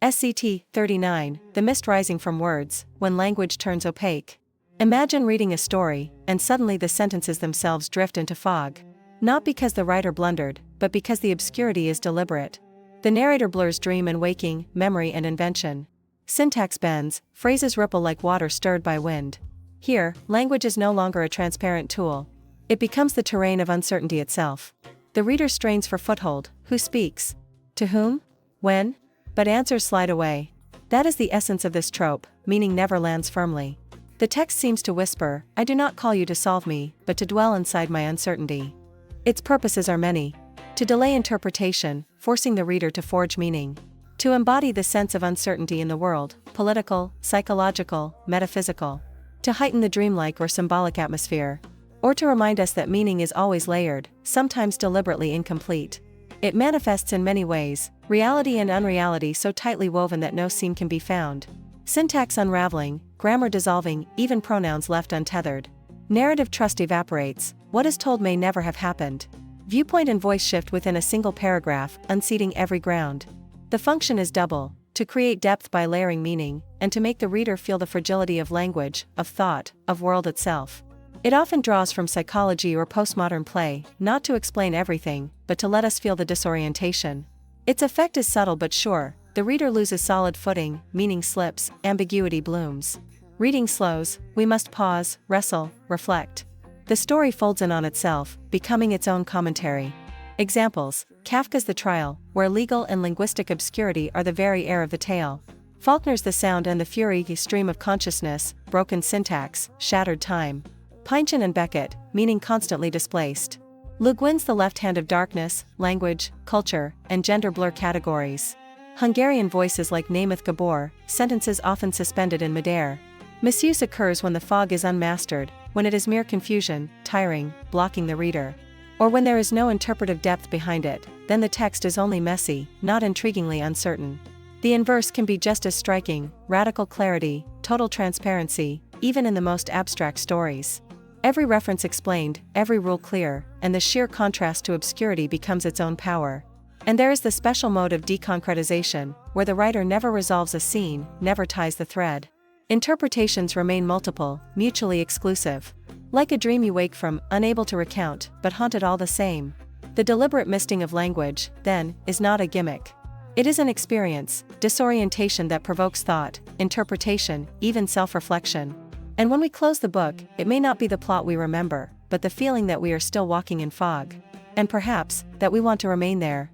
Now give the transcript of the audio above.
SZT-39, the mist rising from words, when language turns opaque. Imagine reading a story, and suddenly the sentences themselves drift into fog. Not because the writer blundered, but because the obscurity is deliberate. The narrator blurs dream and waking, memory and invention. Syntax bends, phrases ripple like water stirred by wind. Here, language is no longer a transparent tool. It becomes the terrain of uncertainty itself. The reader strains for foothold. Who speaks? To whom? When? But answers slide away. That is the essence of this trope, meaning never lands firmly. The text seems to whisper, I do not call you to solve me, but to dwell inside my uncertainty. Its purposes are many. To delay interpretation, forcing the reader to forge meaning. To embody the sense of uncertainty in the world, political, psychological, metaphysical. To heighten the dreamlike or symbolic atmosphere. Or to remind us that meaning is always layered, sometimes deliberately incomplete. It manifests in many ways, reality and unreality so tightly woven that no seam can be found. Syntax unraveling, grammar dissolving, even pronouns left untethered. Narrative trust evaporates, what is told may never have happened. Viewpoint and voice shift within a single paragraph, unseating every ground. The function is double, to create depth by layering meaning, and to make the reader feel the fragility of language, of thought, of world itself. It often draws from psychology or postmodern play, not to explain everything, but to let us feel the disorientation. Its effect is subtle but sure, the reader loses solid footing, meaning slips, ambiguity blooms. Reading slows, we must pause, wrestle, reflect. The story folds in on itself, becoming its own commentary. Examples: Kafka's The Trial, where legal and linguistic obscurity are the very air of the tale. Faulkner's The Sound and the Fury, stream of consciousness, broken syntax, shattered time. Pynchon and Beckett, meaning constantly displaced. Le Guin's The Left Hand of Darkness, language, culture, and gender blur categories. Hungarian voices like Nemeth Gabor, sentences often suspended in midair. Misuse occurs when the fog is unmastered, when it is mere confusion, tiring, blocking the reader. Or when there is no interpretive depth behind it, then the text is only messy, not intriguingly uncertain. The inverse can be just as striking, radical clarity, total transparency, even in the most abstract stories. Every reference explained, every rule clear, and the sheer contrast to obscurity becomes its own power. And there is the special mode of deconcretization, where the writer never resolves a scene, never ties the thread. Interpretations remain multiple, mutually exclusive. Like a dream you wake from, unable to recount, but haunted all the same. The deliberate misting of language, then, is not a gimmick. It is an experience, disorientation that provokes thought, interpretation, even self-reflection. And when we close the book, it may not be the plot we remember, but the feeling that we are still walking in fog. And perhaps, that we want to remain there,